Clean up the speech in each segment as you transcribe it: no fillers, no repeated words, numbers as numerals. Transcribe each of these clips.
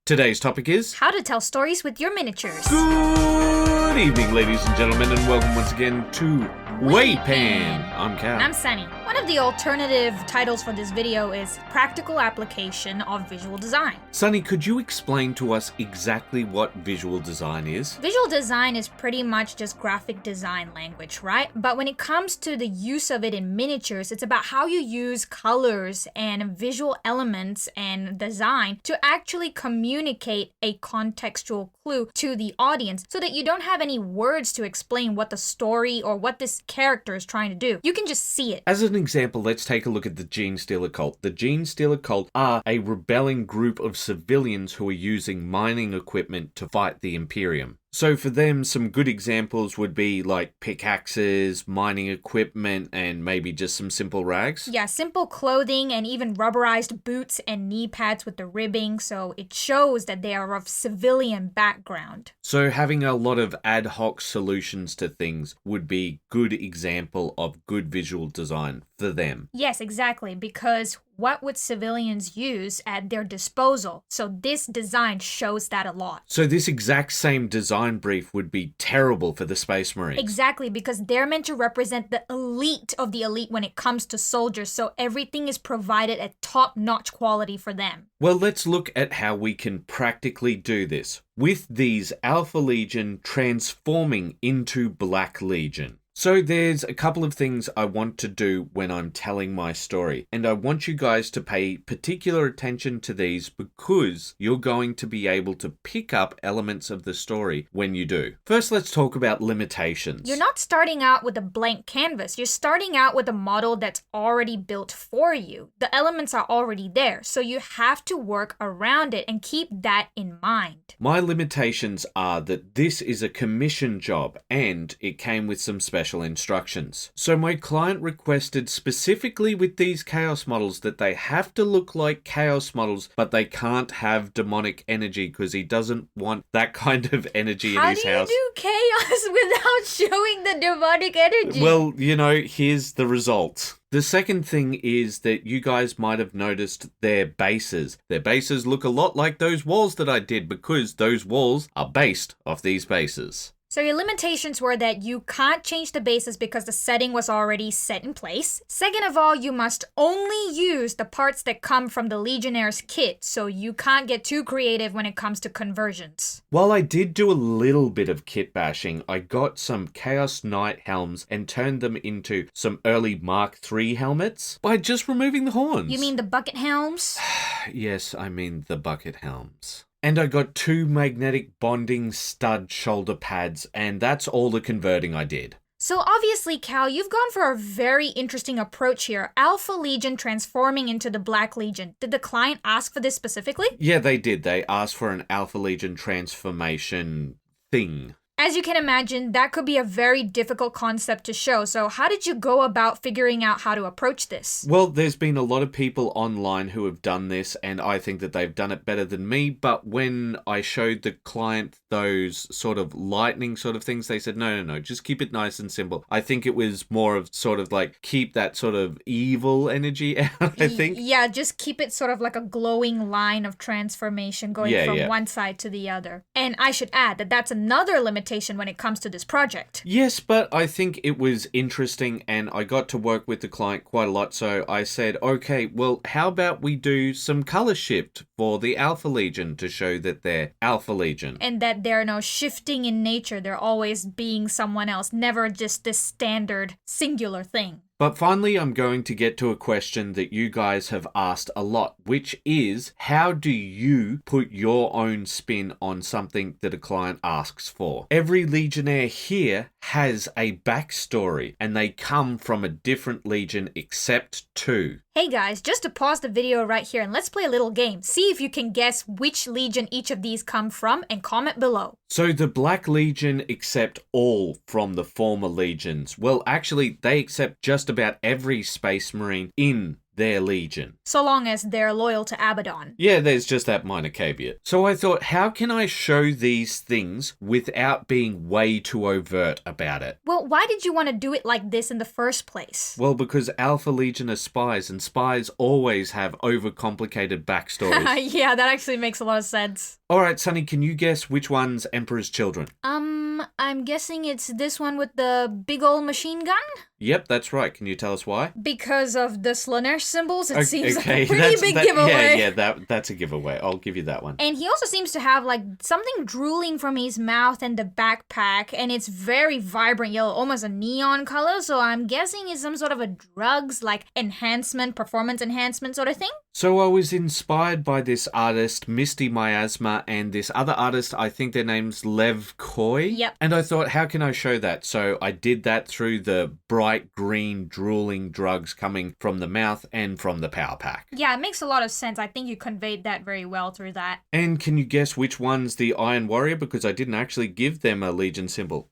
Today's topic is... how to tell stories with your miniatures. Good evening, ladies and gentlemen, and welcome once again to Waypan. I'm Cal. And I'm Sunny. One of the alternative titles for this video is Practical Application of Visual Design. Sunny, could you explain to us exactly what visual design is? Visual design is pretty much just graphic design language, right? But when it comes to the use of it in miniatures, it's about how you use colors and visual elements and design to actually communicate a contextual clue to the audience so that you don't have any words to explain what the story or what this character is trying to do. You can just see it. As an example, let's take a look at the Genestealer cult. The Genestealer cult are a rebelling group of civilians who are using mining equipment to fight the Imperium. So for them, some good examples would be like pickaxes, mining equipment, and maybe just some simple rags. Yeah, simple clothing and even rubberized boots and knee pads with the ribbing, so it shows that they are of civilian background. So having a lot of ad hoc solutions to things would be good example of good visual design for them. Yes, exactly, because what would civilians use at their disposal? So this design shows that a lot. So this exact same design brief would be terrible for the Space Marines. Exactly, because they're meant to represent the elite of the elite when it comes to soldiers, so everything is provided at top-notch quality for them. Well, let's look at how we can practically do this with these Alpha Legion transforming into Black Legion. So there's a couple of things I want to do when I'm telling my story, and I want you guys to pay particular attention to these because you're going to be able to pick up elements of the story when you do. First, let's talk about limitations. You're not starting out with a blank canvas. You're starting out with a model that's already built for you. The elements are already there, so you have to work around it and keep that in mind. My limitations are that this is a commission job and it came with some special instructions. So my client requested specifically with these chaos models that they have to look like chaos models, but they can't have demonic energy because he doesn't want that kind of energy in his house. How do you do chaos without showing the demonic energy? Well, here's the result. The second thing is that you guys might have noticed their bases. Their bases look a lot like those walls that I did because those walls are based off these bases. So your limitations were that you can't change the bases because the setting was already set in place. Second of all, you must only use the parts that come from the Legionnaire's kit, so you can't get too creative when it comes to conversions. While I did do a little bit of kit bashing, I got some Chaos Knight helms and turned them into some early Mark III helmets by just removing the horns. You mean the bucket helms? Yes, I mean the bucket helms. And I got 2 magnetic bonding stud shoulder pads, and that's all the converting I did. So obviously, Cal, you've gone for a very interesting approach here. Alpha Legion transforming into the Black Legion. Did the client ask for this specifically? Yeah, they did. They asked for an Alpha Legion transformation thing. As you can imagine, that could be a very difficult concept to show. So how did you go about figuring out how to approach this? Well, there's been a lot of people online who have done this, and I think that they've done it better than me. But when I showed the client those sort of lightning sort of things, they said, no, just keep it nice and simple. I think it was more of sort of like keep that sort of evil energy out, I think. Yeah, just keep it sort of like a glowing line of transformation going from one side to the other. And I should add that that's another limitation when it comes to this project. Yes, but I think it was interesting and I got to work with the client quite a lot. So I said, okay, well, how about we do some color shift for the Alpha Legion to show that they're Alpha Legion. And that they're no shifting in nature. They're always being someone else, never just this standard singular thing. But finally, I'm going to get to a question that you guys have asked a lot, which is, how do you put your own spin on something that a client asks for? Every Legionnaire here has a backstory, and they come from a different Legion except 2. Hey guys, just to pause the video right here and let's play a little game. See if you can guess which Legion each of these come from and comment below. So the Black Legion accept all from the former Legions. Well, actually, they accept just about every Space Marine in their legion. So long as they're loyal to Abaddon. Yeah, there's just that minor caveat. So I thought, how can I show these things without being way too overt about it? Well, why did you want to do it like this in the first place? Well, because Alpha Legion are spies, and spies always have overcomplicated backstories. Yeah, that actually makes a lot of sense. All right, Sunny, can you guess which one's Emperor's Children? I'm guessing it's this one with the big old machine gun? Yep, that's right. Can you tell us why? Because of the Slanesh symbols, it seems like Okay, a pretty big giveaway. Yeah, that's a giveaway. I'll give you that one. And he also seems to have like something drooling from his mouth and the backpack, and it's very vibrant yellow, almost a neon color. So I'm guessing it's some sort of a drugs like enhancement, performance enhancement sort of thing. So I was inspired by this artist, Misty Miasma, and this other artist, I think their name's Lev Koy. Yep. And I thought, how can I show that? So I did that through the bright green drooling drugs coming from the mouth and from the power pack. Yeah, it makes a lot of sense. I think you conveyed that very well through that. And can you guess which one's the Iron Warrior? Because I didn't actually give them a Legion symbol.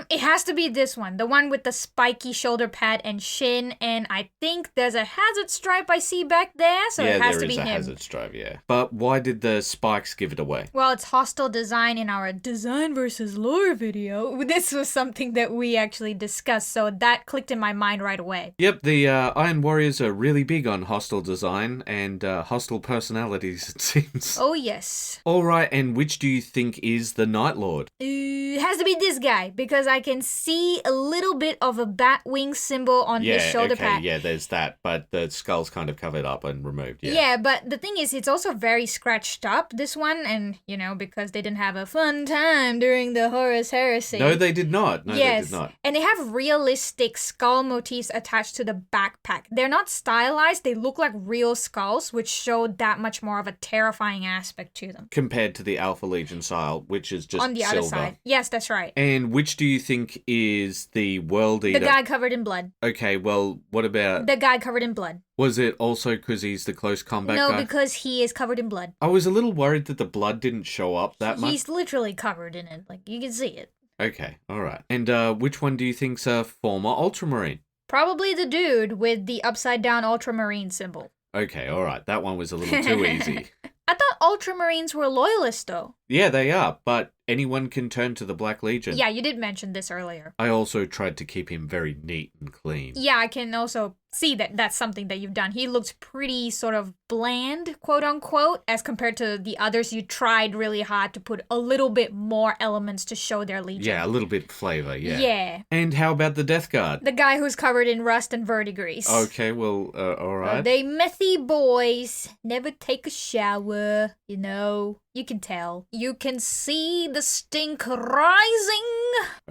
It has to be this one, the one with the spiky shoulder pad and shin, and I think there's a hazard stripe I see back there, so it has to be him. Yeah, there is a hazard stripe, yeah. But why did the spikes give it away? Well, it's hostile design in our design versus lore video. This was something that we actually discussed, so that clicked in my mind right away. Yep, the Iron Warriors are really big on hostile design and hostile personalities, it seems. Oh, yes. All right, and which do you think is the Night Lord? It has to be this guy, because I can see a little bit of a bat wing symbol on his shoulder pad. Yeah, there's that, but the skull's kind of covered up and removed, yeah. Yeah, but the thing is, it's also very scratched up, this one, and, you know, because they didn't have a fun time during the Horus Heresy. No, they did not. Yes, They did not. And they have realistic skull motifs attached to the backpack. They're not stylized, they look like real skulls, which show that much more of a terrifying aspect to them. Compared to the Alpha Legion style, which is just on the silver. other side. Yes, that's right. And which do you think is the World Eater? The guy covered in blood. Okay, well, what about... The guy covered in blood. Was it also because he's the close combat guy? No, because he is covered in blood. I was a little worried that the blood didn't show up that much. He's literally covered in it. Like, you can see it. Okay, alright. And which one do you think's a former Ultramarine? Probably the dude with the upside down ultramarine symbol. Okay, alright. That one was a little too easy. I thought ultramarines were loyalists, though. Yeah, they are, but anyone can turn to the Black Legion. Yeah, you did mention this earlier. I also tried to keep him very neat and clean. Yeah, I can also see that that's something that you've done. He looks pretty sort of bland, quote unquote, as compared to the others. You tried really hard to put a little bit more elements to show their legion. Yeah, a little bit flavor, yeah. Yeah. And how about the Death Guard? The guy who's covered in rust and verdigris. Okay, well, alright. They methy boys, never take a shower, you know. You can tell. You can see the stink rising.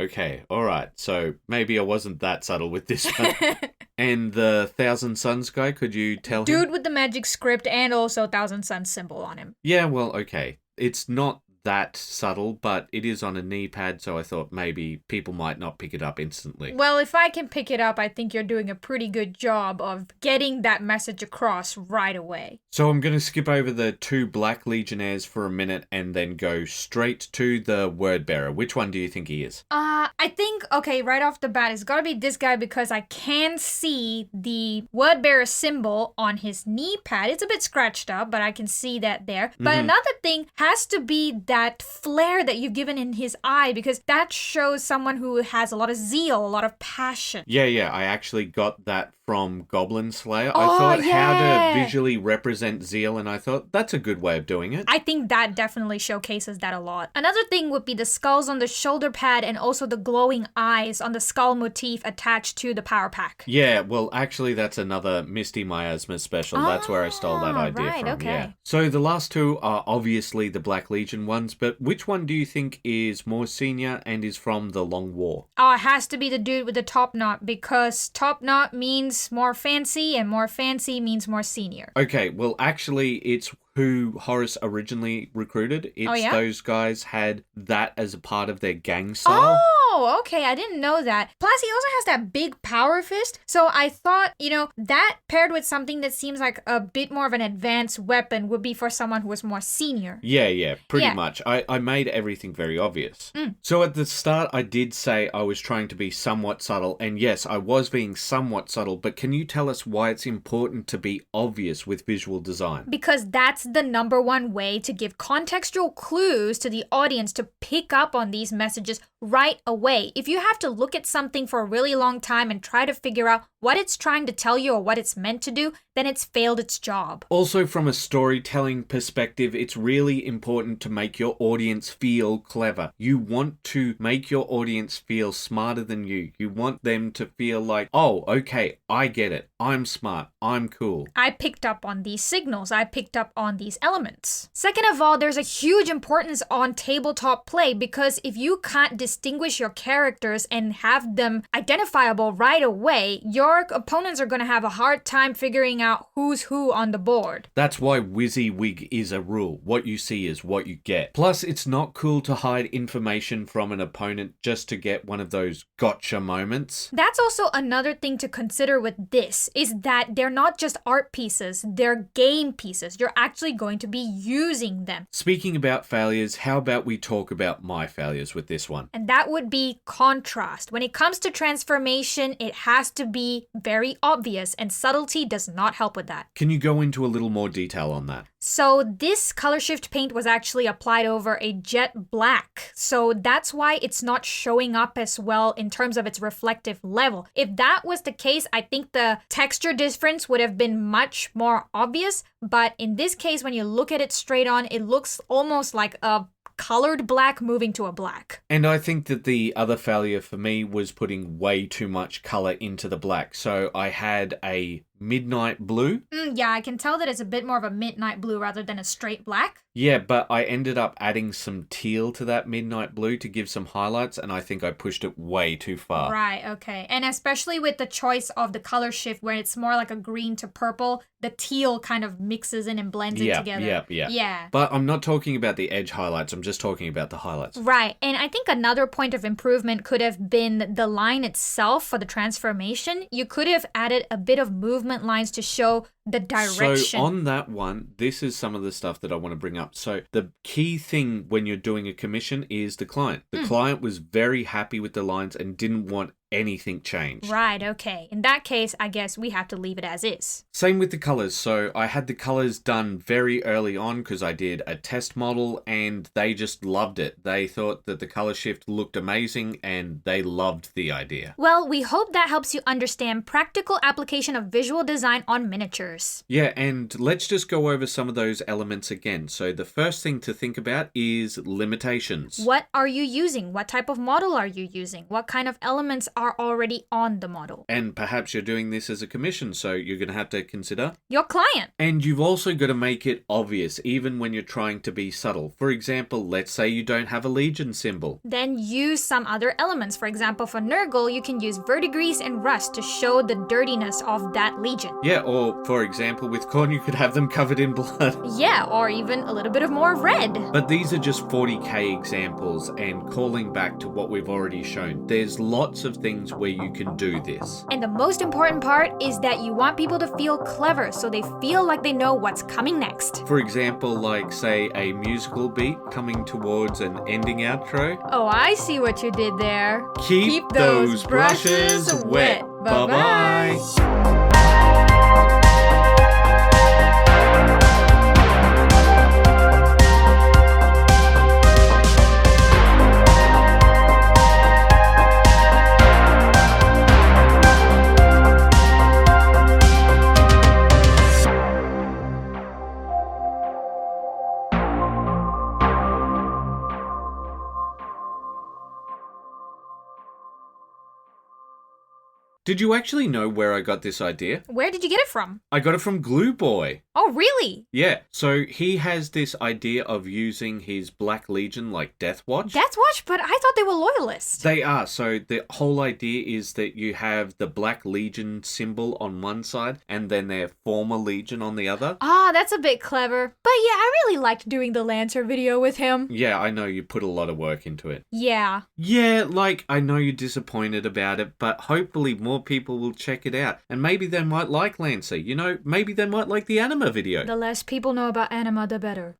Okay, alright. So maybe I wasn't that subtle with this one. And the Thousand Suns guy, could you tell him? Dude with the magic script and also Thousand Suns symbol on him. Yeah, well, okay. It's not that subtle, but it is on a knee pad, so I thought maybe people might not pick it up instantly. Well, if I can pick it up, I think you're doing a pretty good job of getting that message across right away. So I'm going to skip over the two Black Legionnaires for a minute and then go straight to the Word Bearer. Which one do you think he is? I think, okay, right off the bat, it's gotta be this guy because I can see the Word Bearer symbol on his knee pad. It's a bit scratched up, but I can see that there. But another thing has to be that flare that you've given in his eye, because that shows someone who has a lot of zeal, a lot of passion. Yeah, I actually got that from Goblin Slayer. Oh, I thought yeah. how to visually represent zeal, and I thought that's a good way of doing it. I think that definitely showcases that a lot. Another thing would be the skulls on the shoulder pad and also the glowing eyes on the skull motif attached to the power pack. Yeah, well, actually, that's another Misty Miasma special. That's where I stole that idea right, from. okay. Yeah. So the last two are obviously the Black Legion ones, but which one do you think is more senior and is from the Long War? Oh, it has to be the dude with the top knot, because top knot means more fancy and more fancy means more senior. Okay, well, actually, it's who Horus originally recruited. It's Oh, yeah? those guys had that as a part of their gang style. Oh, okay. I didn't know that. Plus, he also has that big power fist. So I thought, that paired with something that seems like a bit more of an advanced weapon would be for someone who was more senior. Yeah, pretty Yeah. much. I made everything very obvious. So at the start, I did say I was trying to be somewhat subtle. And yes, I was being somewhat subtle. But can you tell us why it's important to be obvious with visual design? Because that's the number one way to give contextual clues to the audience to pick up on these messages right away. If you have to look at something for a really long time and try to figure out what it's trying to tell you or what it's meant to do, then it's failed its job. Also, from a storytelling perspective, it's really important to make your audience feel clever. You want to make your audience feel smarter than you. You want them to feel like, oh, okay, I get it. I'm smart. I'm cool. I picked up on these signals. I picked up on these elements. Second of all, there's a huge importance on tabletop play because if you can't distinguish your characters and have them identifiable right away, your opponents are going to have a hard time figuring out who's who on the board. That's why WYSIWYG is a rule. What you see is what you get. Plus, it's not cool to hide information from an opponent just to get one of those gotcha moments. That's also another thing to consider with this, is that they're not just art pieces, they're game pieces. You're actually going to be using them. Speaking about failures, how about we talk about my failures with this one? And that would be contrast. When it comes to transformation, it has to be very obvious, and subtlety does not help with that. Can you go into a little more detail on that? So this color shift paint was actually applied over a jet black. So that's why it's not showing up as well in terms of its reflective level. If that was the case, I think the texture difference would have been much more obvious. But in this case, when you look at it straight on, it looks almost like a colored black moving to a black. And I think that the other failure for me was putting way too much color into the black. So I had a midnight blue. Yeah, I can tell that it's a bit more of a midnight blue rather than a straight black. Yeah, but I ended up adding some teal to that midnight blue to give some highlights, and I think I pushed it way too far. Right, okay. And especially with the choice of the color shift where it's more like a green to purple, the teal kind of mixes in and blends it together. Yeah. But I'm not talking about the edge highlights, I'm just talking about the highlights. Right, and I think another point of improvement could have been the line itself for the transformation. You could have added a bit of movement lines to show the direction. So on that one, this is some of the stuff that I want to bring up. So the key thing when you're doing a commission is the client. The client was very happy with the lines and didn't want anything changed. Right, okay. In that case, I guess we have to leave it as is. Same with the colors. So I had the colors done very early on because I did a test model and they just loved it. They thought that the color shift looked amazing and they loved the idea. Well, we hope that helps you understand practical application of visual design on miniatures. Yeah, and let's just go over some of those elements again. So the first thing to think about is limitations. What are you using? What type of model are you using? What kind of elements are already on the model? And perhaps you're doing this as a commission, so you're going to have to consider your client. And you've also got to make it obvious, even when you're trying to be subtle. For example, let's say you don't have a Legion symbol. Then use some other elements. For example, for Nurgle, you can use verdigris and rust to show the dirtiness of that Legion. Yeah, or for example, with Khorne, you could have them covered in blood. Yeah, or even a little bit of more red. But these are just 40k examples, and calling back to what we've already shown, there's lots of things where you can do this. And the most important part is that you want people to feel clever, so they feel like they know what's coming next. For example, like say a musical beat coming towards an ending outro. Oh, I see what you did there. Keep those brushes wet. Bye-bye. Did you actually know where I got this idea? Where did you get it from? I got it from Glue Boy. Oh, really? Yeah, so he has this idea of using his Black Legion like Death Watch. Death Watch? But I thought they were loyalists. They are. So the whole idea is that you have the Black Legion symbol on one side and then their former Legion on the other. Ah, that's a bit clever. But yeah, I really liked doing the Lancer video with him. Yeah, I know you put a lot of work into it. Yeah. Yeah, like, I know you're disappointed about it, but hopefully more people will check it out. And maybe they might like Lancer. You know, maybe they might like the anima video. The less people know about anima, the better.